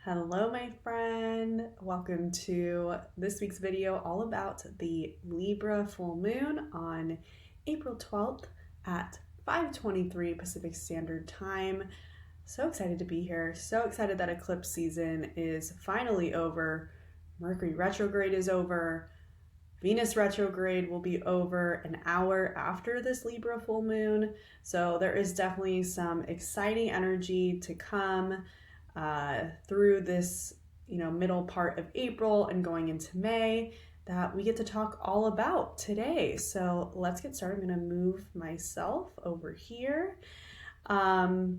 Hello, my friend. Welcome to this week's video all about the Libra full moon on April 12th at 5:23 Pacific Standard Time. So excited to be here. So excited that eclipse season is finally over. Mercury retrograde is over. Venus retrograde will be over an hour after this Libra full moon. So there is definitely some exciting energy to come through this, middle part of April and going into May that we get to talk all about today. So let's get started. I'm going to move myself over here. But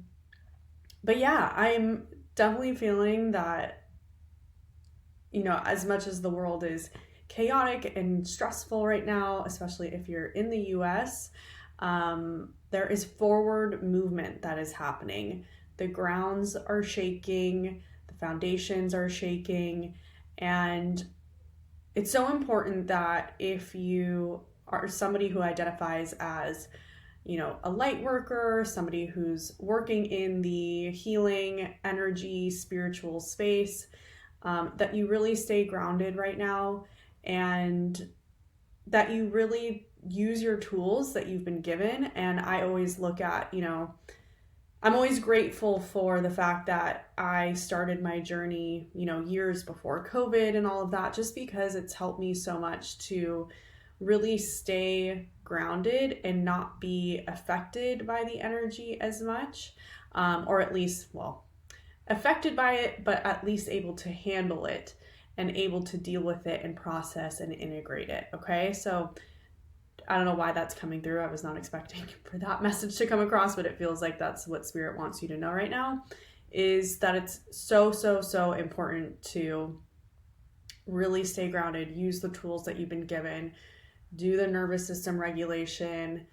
yeah, I'm definitely feeling that, as much as the world is chaotic and stressful right now, especially if you're in the US, there is forward movement that is happening. The grounds are shaking, the foundations are shaking, and it's so important that if you are somebody who identifies as, a light worker, somebody who's working in the healing, energy, spiritual space, that you really stay grounded right now and that you really use your tools that you've been given. And I always look at, I'm always grateful for the fact that I started my journey, years before COVID and all of that, just because it's helped me so much to really stay grounded and not be affected by the energy as much, or at least, affected by it, but at least able to handle it and able to deal with it and process and integrate it. Okay. So I don't know why that's coming through. I was not expecting for that message to come across, but it feels like that's what Spirit wants you to know right now, is that it's so, so, so important to really stay grounded, use the tools that you've been given, do the nervous system regulation,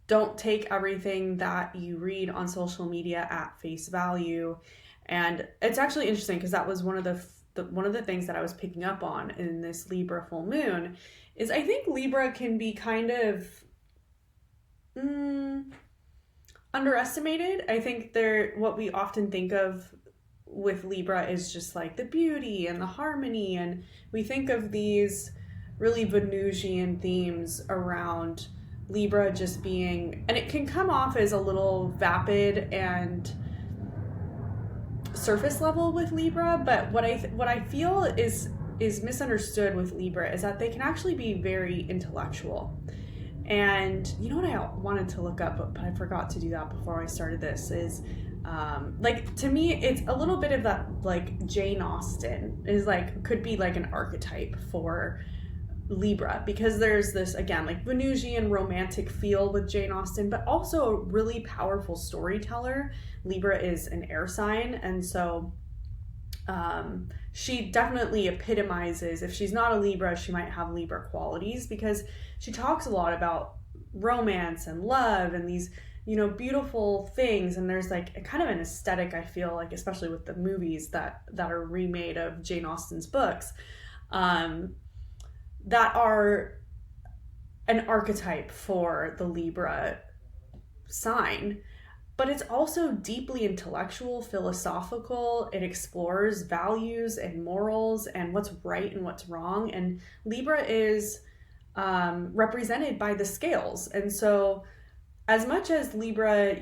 don't take everything that you read on social media at face value. And it's actually interesting because that was one of the things that I was picking up on in this Libra full moon is I think Libra can be kind of underestimated. I think what we often think of with Libra is just like the beauty and the harmony, and we think of these really Venusian themes around Libra just being, and it can come off as a little vapid and surface level with Libra, but what I feel is misunderstood with Libra is that they can actually be very intellectual. And you know what I wanted to look up, but I forgot to do that before I started this, is to me it's a little bit of that, like Jane Austen is could be like an archetype for Libra, because there's this, again, like Venusian romantic feel with Jane Austen, but also a really powerful storyteller. Libra is an air sign, and so she definitely epitomizes, if she's not a Libra, she might have Libra qualities, because she talks a lot about romance and love and these, beautiful things. And there's like a kind of an aesthetic, I feel like, especially with the movies that are remade of Jane Austen's books, that are an archetype for the Libra sign. But it's also deeply intellectual, philosophical. It explores values and morals and what's right and what's wrong. And Libra is represented by the scales. And so as much as Libra,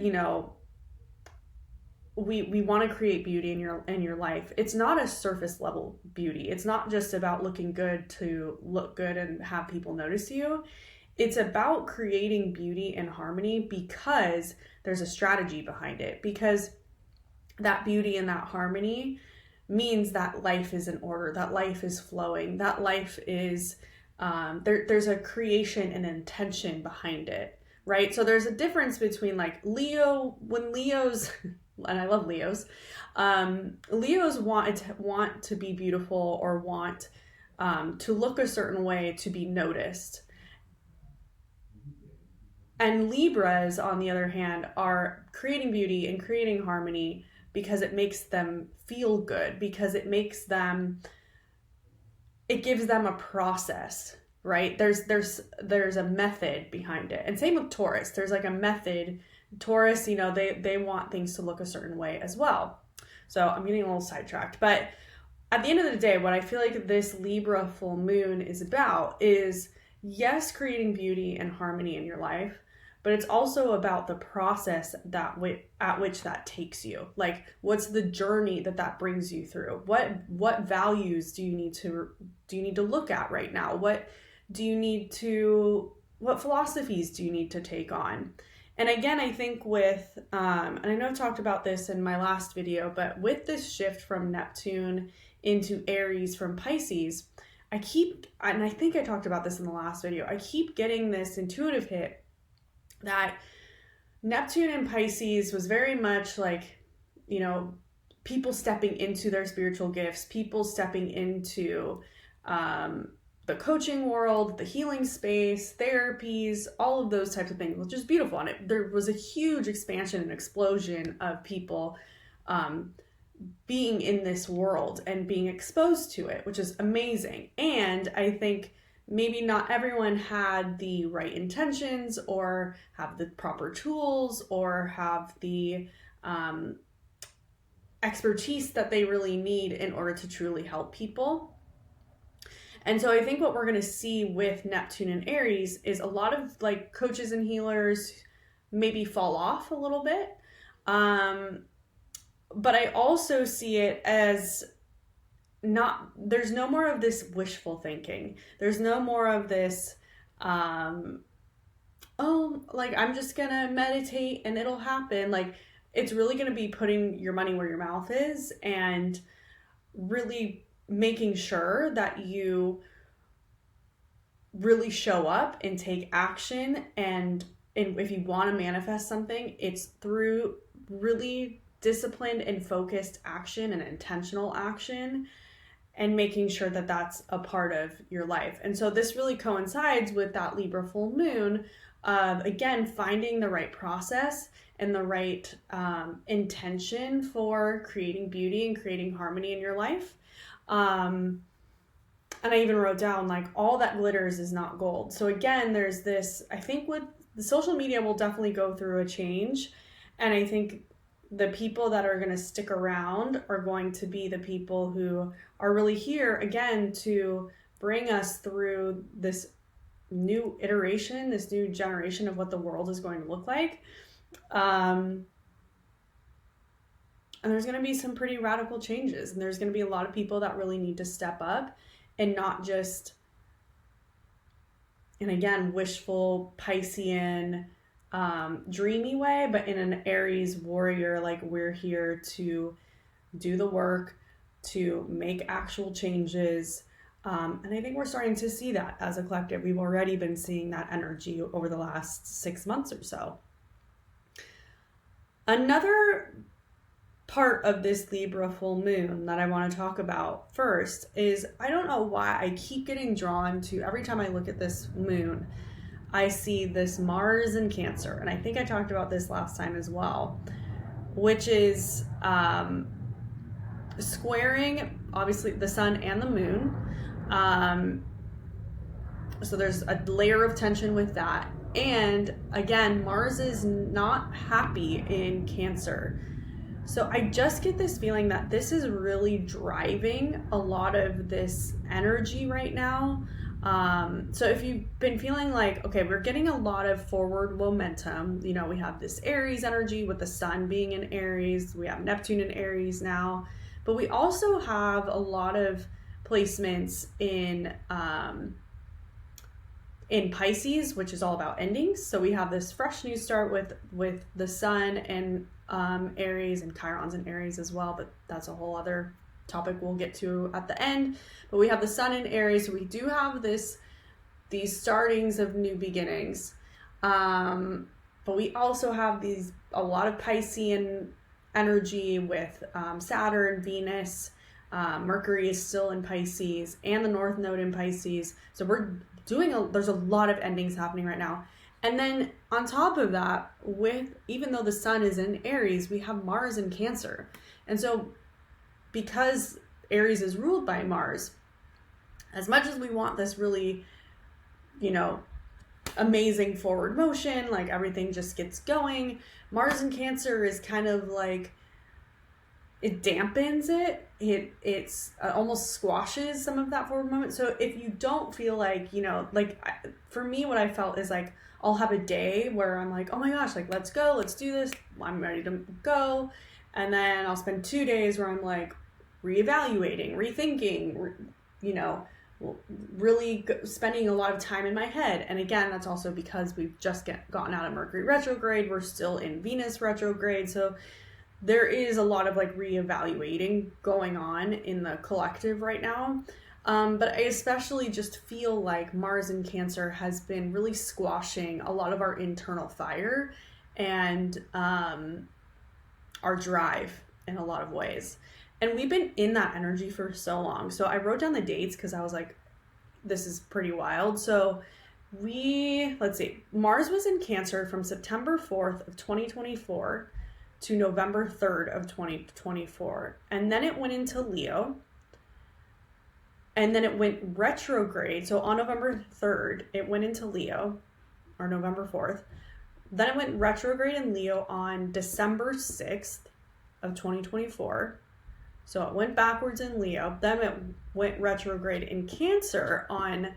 we want to create beauty in your life, it's not a surface level beauty. It's not just about looking good to look good and have people notice you. It's about creating beauty and harmony because there's a strategy behind it, because that beauty and that harmony means that life is in order, that life is flowing, that life is there's a creation and intention behind it, right? So there's a difference between like when Leo's and I love Leos. Leos want to be beautiful or want to look a certain way to be noticed. And Libras, on the other hand, are creating beauty and creating harmony because it makes them feel good, because it gives them a process, right? There's a method behind it. And same with Taurus. There's like a method Taurus, they want things to look a certain way as well. So I'm getting a little sidetracked, but at the end of the day, what I feel like this Libra full moon is about is, yes, creating beauty and harmony in your life, but it's also about the process at which that takes you. Like, what's the journey that brings you through? What values do you need to look at right now? What philosophies do you need to take on? And again, I think with, and I know I talked about this in my last video, but with this shift from Neptune into Aries from Pisces, and I think I talked about this in the last video, I keep getting this intuitive hit that Neptune and Pisces was very much like, people stepping into their spiritual gifts, people stepping into the coaching world, the healing space, therapies, all of those types of things, which is beautiful. And there was a huge expansion and explosion of people being in this world and being exposed to it, which is amazing. And I think maybe not everyone had the right intentions or have the proper tools or have the expertise that they really need in order to truly help people. And so I think what we're going to see with Neptune and Aries is a lot of like coaches and healers maybe fall off a little bit. But I also see it as there's no more of this wishful thinking. There's no more of this, I'm just going to meditate and it'll happen. Like, it's really going to be putting your money where your mouth is and really making sure that you really show up and take action. And if you want to manifest something, it's through really disciplined and focused action and intentional action, and making sure that that's a part of your life. And so this really coincides with that Libra full moon of, again, finding the right process and the right intention for creating beauty and creating harmony in your life. And I even wrote down, like, all that glitters is not gold. So again, there's this, I think with the social media will definitely go through a change. And I think the people that are going to stick around are going to be the people who are really here, again, to bring us through this new iteration, this new generation of what the world is going to look like. And there's going to be some pretty radical changes. And there's going to be a lot of people that really need to step up and not just, and again, wishful Piscean, dreamy way, but in an Aries warrior, like, we're here to do the work, to make actual changes. And I think we're starting to see that as a collective. We've already been seeing that energy over the last 6 months or so. Another part of this Libra full moon that I want to talk about first is, I don't know why I keep getting drawn to, every time I look at this moon, I see this Mars in Cancer. And I think I talked about this last time as well, which is squaring, obviously, the sun and the moon. So there's a layer of tension with that. And again, Mars is not happy in Cancer. So I just get this feeling that this is really driving a lot of this energy right now. So if you've been feeling like, okay, we're getting a lot of forward momentum, we have this Aries energy with the sun being in Aries, we have Neptune in Aries now, but we also have a lot of placements in Pisces, which is all about endings. So we have this fresh new start with the sun and Aries, and Chiron's in Aries as well, but that's a whole other topic we'll get to at the end. But we have the sun in Aries, so we do have these startings of new beginnings, but we also have a lot of Piscean energy with Saturn, Venus, Mercury is still in Pisces, and the North Node in Pisces. So there's a lot of endings happening right now. And then on top of that, even though the sun is in Aries, we have Mars in Cancer. And so because Aries is ruled by Mars, as much as we want this really, amazing forward motion, like everything just gets going. Mars in Cancer is kind of like, it dampens it. It's almost squashes some of that forward moment. So if you don't feel like, like for me, what I felt is like, I'll have a day where I'm like, oh my gosh, like, let's go, let's do this. I'm ready to go. And then I'll spend 2 days where I'm like reevaluating, rethinking, really spending a lot of time in my head. And again, that's also because we've just gotten out of Mercury retrograde. We're still in Venus retrograde. So there is a lot of like reevaluating going on in the collective right now. But I especially just feel like Mars in Cancer has been really squashing a lot of our internal fire and our drive in a lot of ways. And we've been in that energy for so long. So I wrote down the dates because I was like, this is pretty wild. So let's see, Mars was in Cancer from September 4th of 2024 to November 3rd of 2024. And then it went into Leo. And then it went retrograde. So on November 3rd, it went into Leo, or November 4th. Then it went retrograde in Leo on December 6th of 2024. So it went backwards in Leo. Then it went retrograde in Cancer on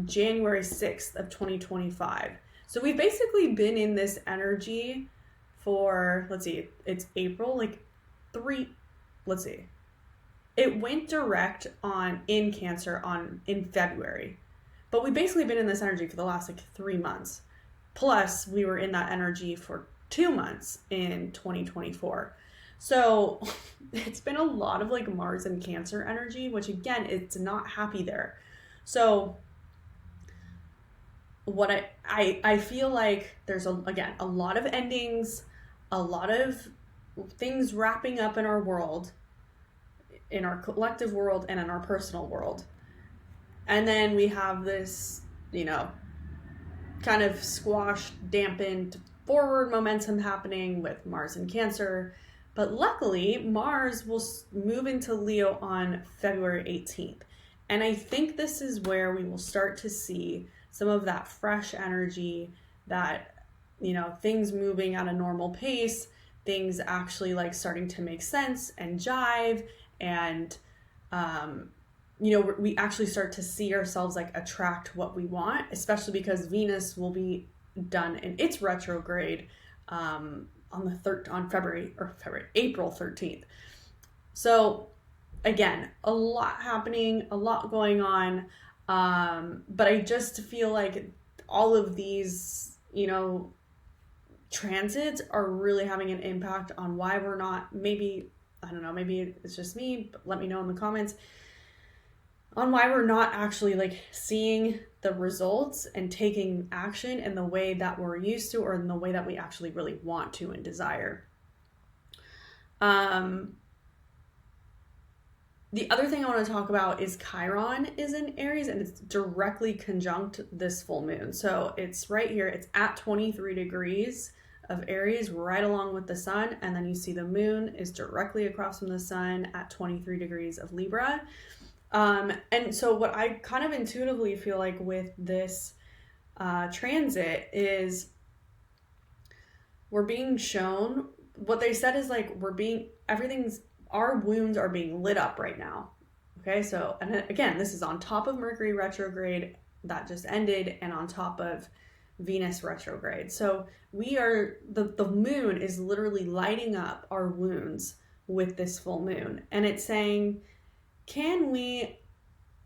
January 6th of 2025. So we've basically been in this energy for, let's see, it's April, it went direct in Cancer in February. But we've basically been in this energy for the last 3 months. Plus, we were in that energy for 2 months in 2024. So it's been a lot of Mars and Cancer energy, which again, it's not happy there. So what I feel like there's a lot of endings, a lot of things wrapping up in our world, in our collective world and in our personal world. And then we have this, kind of squashed, dampened forward momentum happening with Mars and Cancer. But luckily, Mars will move into Leo on February 18th. And I think this is where we will start to see some of that fresh energy, that, things moving at a normal pace, things actually starting to make sense and jive. And, we actually start to see ourselves attract what we want, especially because Venus will be done in its retrograde on April 13th. So again, a lot happening, a lot going on. But I just feel like all of these, transits are really having an impact on why we're not, maybe it's just me, but let me know in the comments on why we're not actually seeing the results and taking action in the way that we're used to, or in the way that we actually really want to and desire. The other thing I want to talk about is Chiron is in Aries, and it's directly conjunct this full moon. So it's right here, it's at 23 degrees of Aries, right along with the sun. And then you see the moon is directly across from the sun at 23 degrees of Libra. And so what I kind of intuitively feel like with this transit is we're being shown, what they said is our wounds are being lit up right now. Okay, so, and again, this is on top of Mercury retrograde that just ended, and on top of Venus retrograde. So the moon is literally lighting up our wounds with this full moon. And it's saying,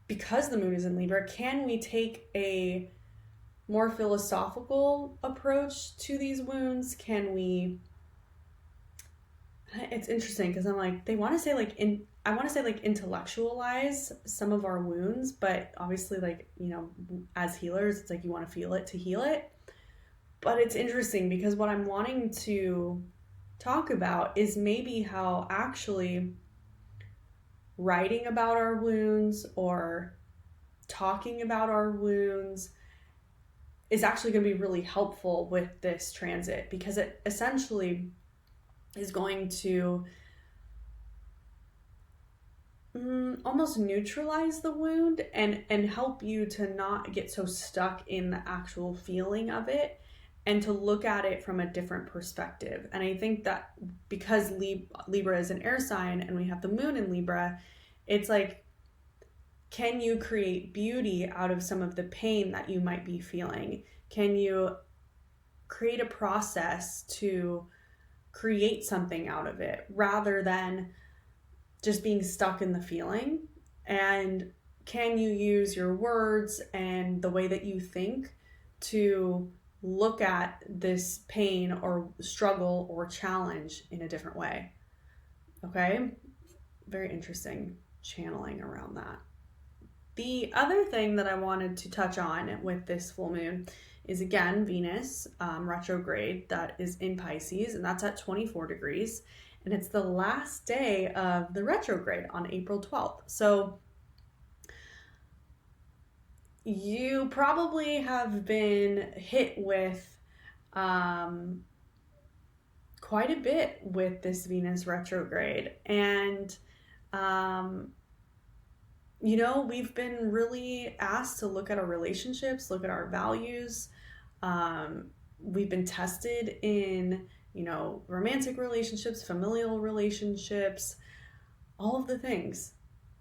because the moon is in Libra, can we take a more philosophical approach to these wounds? It's interesting because I'm they want to say intellectualize some of our wounds, but obviously as healers, it's you want to feel it to heal it. But it's interesting because what I'm wanting to talk about is maybe how actually writing about our wounds or talking about our wounds is actually going to be really helpful with this transit, because it essentially is going to almost neutralize the wound and help you to not get so stuck in the actual feeling of it, and to look at it from a different perspective. And I think that because Libra is an air sign and we have the moon in Libra, it's like, can you create beauty out of some of the pain that you might be feeling? Can you create a process to create something out of it rather than just being stuck in the feeling? And can you use your words and the way that you think to look at this pain or struggle or challenge in a different way? Okay, very interesting channeling around that. The other thing that I wanted to touch on with this full moon is, again, Venus retrograde, that is in Pisces, and that's at 24 degrees. And it's the last day of the retrograde on April 12th. So you probably have been hit with quite a bit with this Venus retrograde. And, you know, we've been really asked to look at our relationships, look at our values. We've been tested in, you know, romantic relationships, familial relationships, all of the things,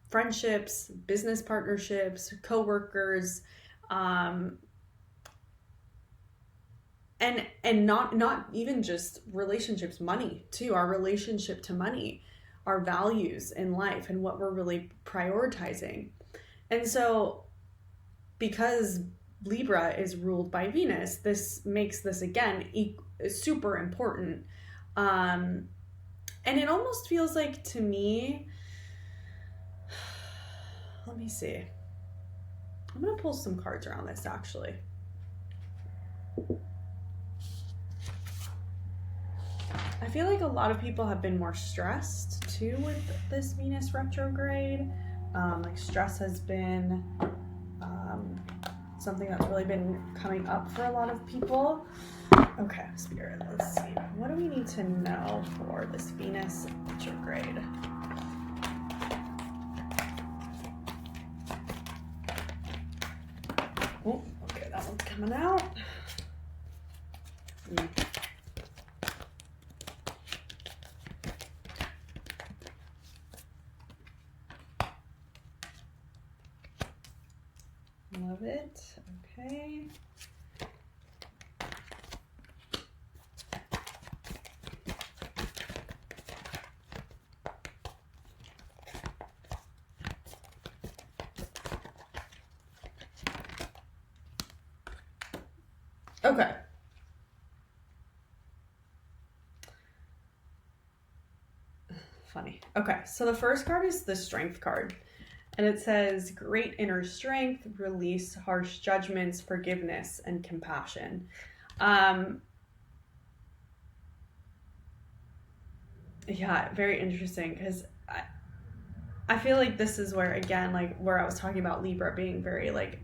friendships, business partnerships, coworkers, and not even just relationships, money too, our relationship to money, our values in life, and what we're really prioritizing. And so because Libra is ruled by Venus, this makes this, again, super important. And it almost feels like, to me, let me see. I'm going to pull some cards around this, actually. I feel like a lot of people have been more stressed too with this Venus retrograde. Like, stress has been something that's really been coming up for a lot of people. Okay, Spirit, let's see. What do we need to know for this Venus retrograde? Oh, okay, that one's coming out. Love it. Okay. Okay. Funny. Okay, so the first card is the Strength card. And it says, great inner strength, release harsh judgments, forgiveness, and compassion. Yeah, very interesting, because I feel like this is where, again, like where I was talking about Libra being very, like,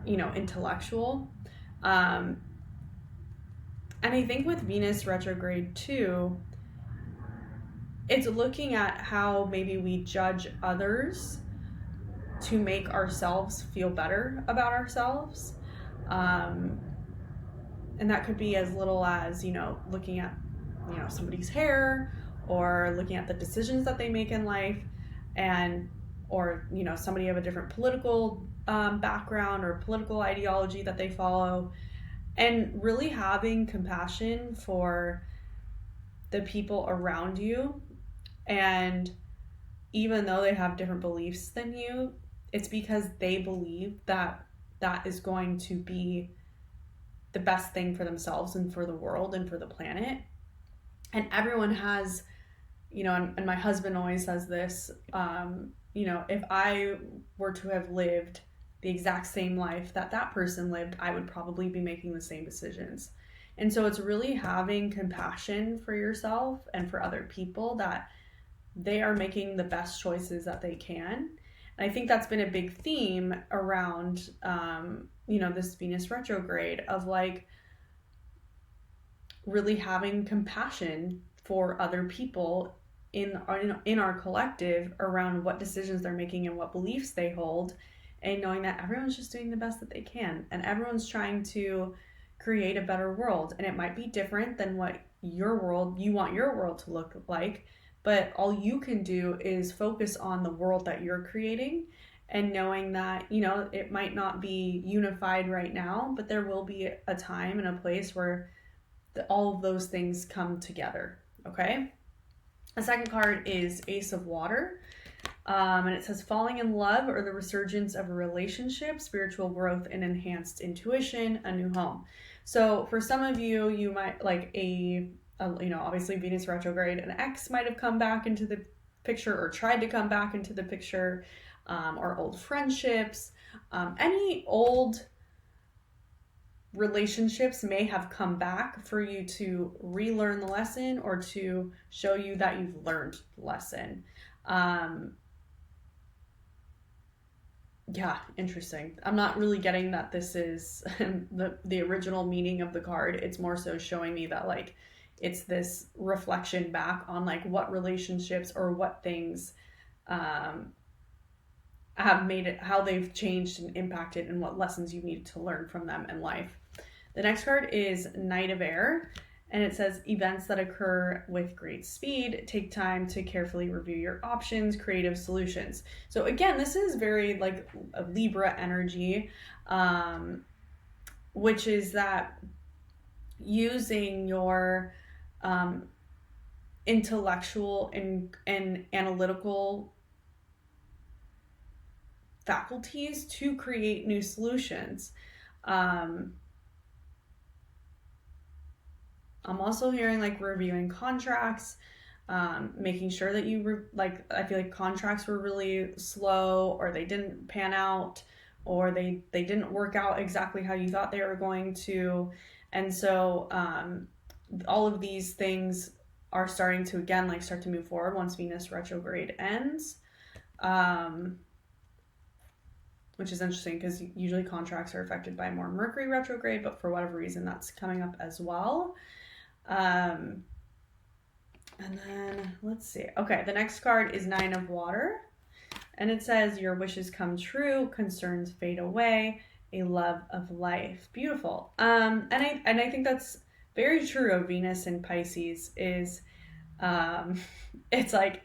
you know, intellectual. And I think with Venus retrograde too, it's looking at how maybe we judge others to make ourselves feel better about ourselves. And that could be as little as, you know, looking at, you know, somebody's hair, or looking at the decisions that they make in life, and, or, you know, somebody of a different political background or political ideology that they follow, and really having compassion for the people around you. And even though they have different beliefs than you, it's because they believe that that is going to be the best thing for themselves and for the world and for the planet. And everyone has, you know, and my husband always says this, you know, if I were to have lived the exact same life that that person lived, I would probably be making the same decisions. And so it's really having compassion for yourself and for other people, that they are making the best choices that they can. And I think that's been a big theme around, you know, this Venus retrograde, of like really having compassion for other people in our collective around what decisions they're making and what beliefs they hold, and knowing that everyone's just doing the best that they can and everyone's trying to create a better world. And it might be different than what you want your world to look like, but all you can do is focus on the world that you're creating, and knowing that, it might not be unified right now, but there will be a time and a place where all of those things come together. Okay. The second card is Ace of Water. And it says falling in love or the resurgence of a relationship, spiritual growth, and enhanced intuition, a new home. So for some of you, you might like obviously Venus retrograde, an ex might have come back into the picture or tried to come back into the picture, or old friendships, any old relationships may have come back for you to relearn the lesson or to show you that you've learned the lesson. Yeah, interesting. I'm not really getting that this is the original meaning of the card. It's more so showing me that like it's this reflection back on like what relationships or what things have made it, how they've changed and impacted, and what lessons you need to learn from them in life. The next card is Knight of Air, and it says events that occur with great speed. Take time to carefully review your options, creative solutions. So again, this is very like a Libra energy, which is that using your intellectual and analytical faculties to create new solutions. I'm also hearing like reviewing contracts, making sure that I feel like contracts were really slow, or they didn't pan out, or they didn't work out exactly how you thought they were going to. And so all of these things are starting to again like start to move forward once Venus retrograde ends, which is interesting because usually contracts are affected by more Mercury retrograde, but for whatever reason that's coming up as well. And then let's see. Okay, the next card is Nine of Water, and it says your wishes come true, concerns fade away, a love of life. Beautiful. And I think that's very true of Venus in Pisces. Is it's like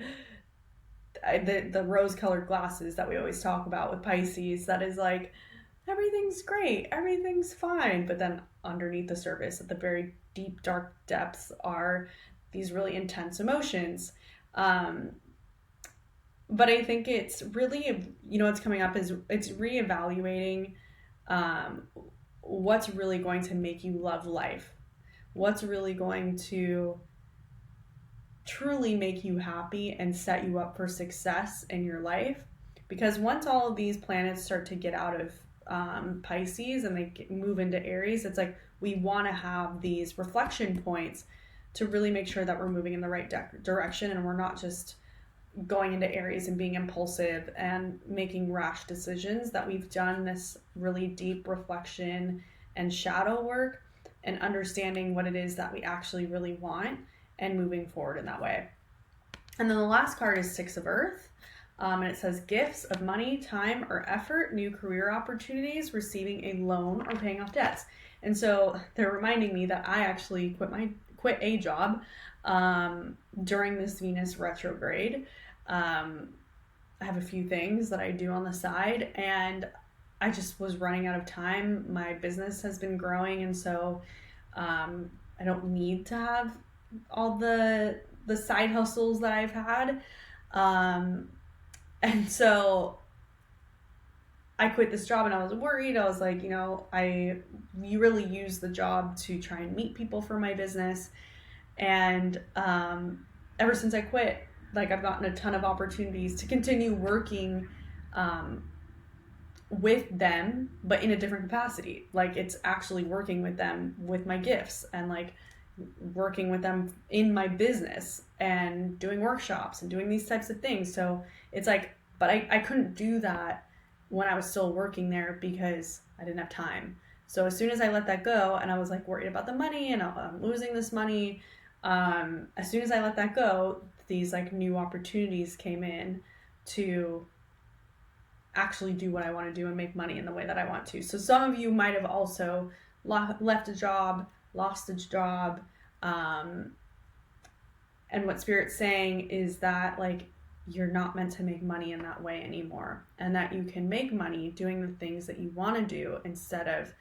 the rose-colored glasses that we always talk about with Pisces. That is like everything's great, everything's fine, but then underneath the surface, at the very deep, dark depths, are these really intense emotions. But I think it's really, what's coming up is it's reevaluating what's really going to make you love life, what's really going to truly make you happy and set you up for success in your life. Because once all of these planets start to get out of Pisces and they move into Aries, it's like we want to have these reflection points to really make sure that we're moving in the right direction, and we're not just going into Aries and being impulsive and making rash decisions, that we've done this really deep reflection and shadow work and understanding what it is that we actually really want and moving forward in that way. And then the last card is Six of Earth. And it says gifts of money, time, or effort, new career opportunities, receiving a loan, or paying off debts. And so they're reminding me that I actually quit a job during this Venus retrograde. I have a few things that I do on the side, and I just was running out of time. My business has been growing, and so I don't need to have all the side hustles that I've had. And so I quit this job, and I was worried. I was like, you really use the job to try and meet people for my business. And ever since I quit, like I've gotten a ton of opportunities to continue working with them, but in a different capacity. Like it's actually working with them with my gifts, and like working with them in my business and doing workshops and doing these types of things. So it's like, but I couldn't do that when I was still working there because I didn't have time. So as soon as I let that go, and I was like worried about the money and I'm losing this money, as soon as I let that go, these like new opportunities came in to actually do what I want to do and make money in the way that I want to. So some of you might have also left a job, lost a job, and what Spirit's saying is that like you're not meant to make money in that way anymore, and that you can make money doing the things that you want to do instead of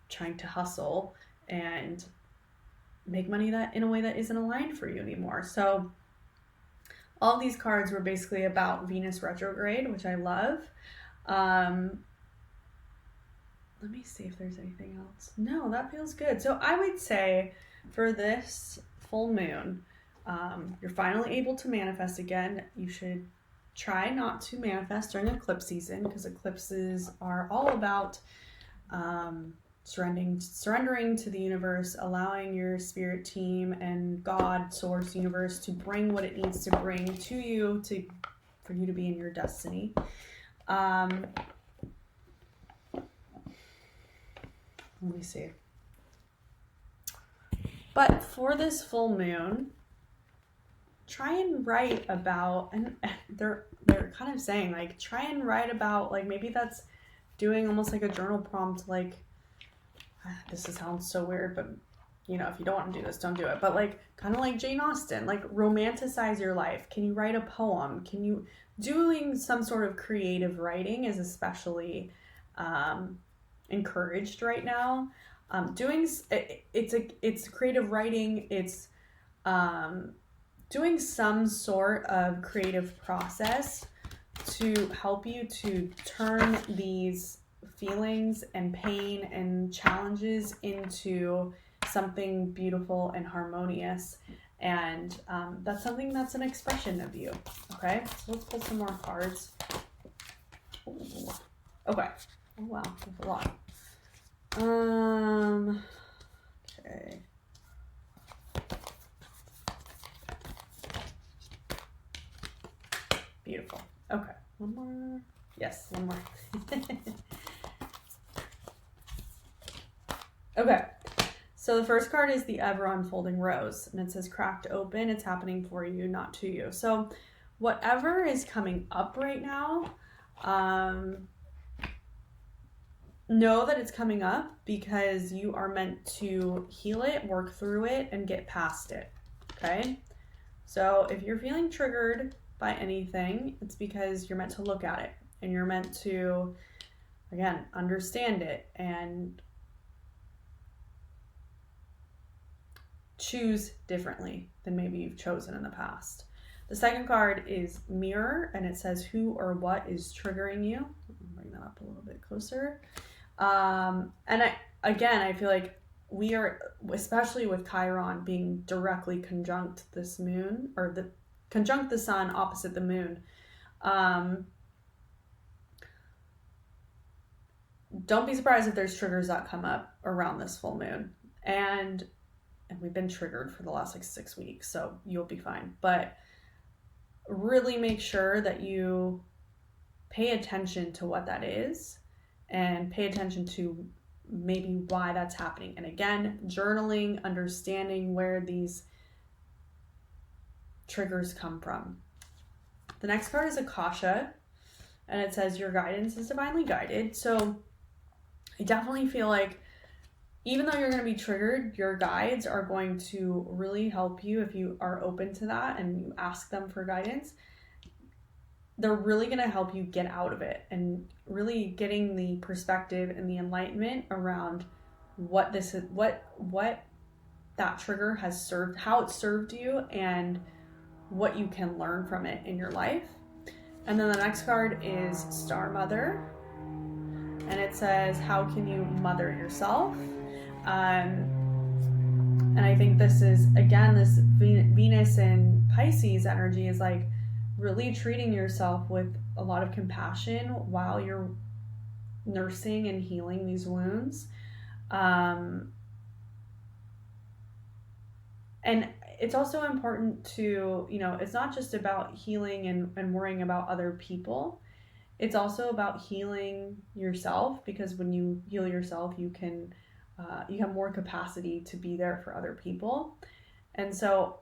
trying to hustle and make money that in a way that isn't aligned for you anymore. So all of these cards were basically about Venus retrograde, which I love. Let me see if there's anything else. No, that feels good. So I would say for this full moon, you're finally able to manifest again. You should try not to manifest during eclipse season, because eclipses are all about surrendering to the universe, allowing your spirit team and God, source, universe to bring what it needs to bring to you for you to be in your destiny. Let me see. But for this full moon, try and write about, and they're kind of saying like, try and write about, like, maybe that's doing almost like a journal prompt, like, this sounds so weird, but you know, if you don't want to do this, don't do it. But like, kind of like Jane Austen, like romanticize your life. Can you write a poem? Doing some sort of creative writing is especially encouraged right now. It's creative writing. It's doing some sort of creative process to help you to turn these feelings and pain and challenges into something beautiful and harmonious. And that's something that's an expression of you. Okay, so let's pull some more cards. Ooh. Okay. Oh wow, that's a lot. Okay. Beautiful. Okay, one more. Yes, one more. Okay, so the first card is the ever unfolding rose, and it says cracked open. It's happening for you, not to you. So whatever is coming up right now, know that it's coming up because you are meant to heal it, work through it, and get past it. Okay, so if you're feeling triggered by anything, it's because you're meant to look at it, and you're meant to, again, understand it and choose differently than maybe you've chosen in the past. The second card is mirror, and it says who or what is triggering you. I'll bring that up a little bit closer. And I feel like we are, especially with Chiron being directly conjunct this moon, or conjunct the sun opposite the moon. Don't be surprised if there's triggers that come up around this full moon. And we've been triggered for the last like 6 weeks, so you'll be fine. But really make sure that you pay attention to what that is, and pay attention to maybe why that's happening. And again, journaling, understanding where these triggers come from. The next card is Akasha, and it says your guidance is divinely guided. So I definitely feel like even though you're going to be triggered, your guides are going to really help you if you are open to that and you ask them for guidance. They're really going to help you get out of it, and really getting the perspective and the enlightenment around what this is, what that trigger has served, how it served you, and what you can learn from it in your life. And then the next card is Star Mother, and it says how can you mother yourself. And I think this is, again, this Venus and Pisces energy is like really treating yourself with a lot of compassion while you're nursing and healing these wounds. And it's also important to, it's not just about healing and worrying about other people. It's also about healing yourself, because when you heal yourself, you can you have more capacity to be there for other people. And so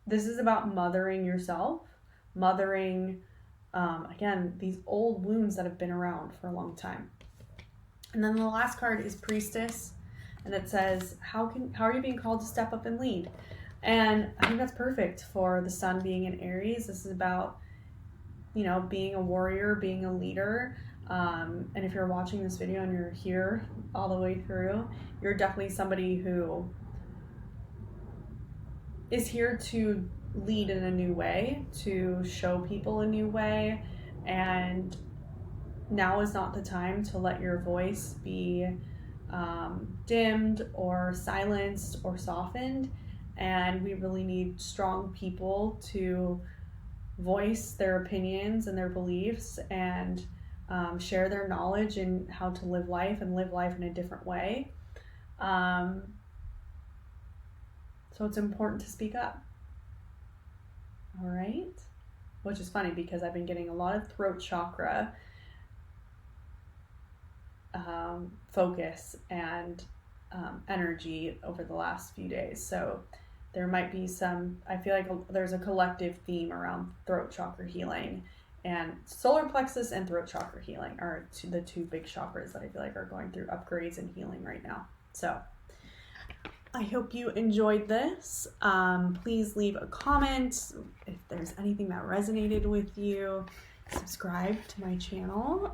this is about mothering yourself, mothering, again, these old wounds that have been around for a long time. And then the last card is Priestess, and it says, how are you being called to step up and lead? And I think that's perfect for the sun being in Aries. This is about, you know, being a warrior, being a leader. And if you're watching this video and you're here all the way through, you're definitely somebody who is here to lead in a new way, to show people a new way. And now is not the time to let your voice be dimmed or silenced or softened. And we really need strong people to voice their opinions and their beliefs and share their knowledge and how to live life and live life in a different way. So it's important to speak up. All right. Which is funny because I've been getting a lot of throat chakra focus and energy over the last few days. So there might be some, I feel like there's a collective theme around throat chakra healing, and solar plexus and throat chakra healing are the two big chakras that I feel like are going through upgrades and healing right now. So I hope you enjoyed this. Please leave a comment if there's anything that resonated with you. Subscribe to my channel.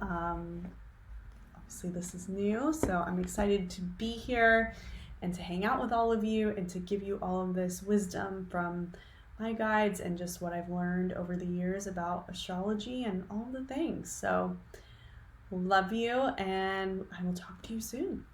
Obviously this is new, so I'm excited to be here and to hang out with all of you and to give you all of this wisdom from my guides and just what I've learned over the years about astrology and all the things. So love you, and I will talk to you soon.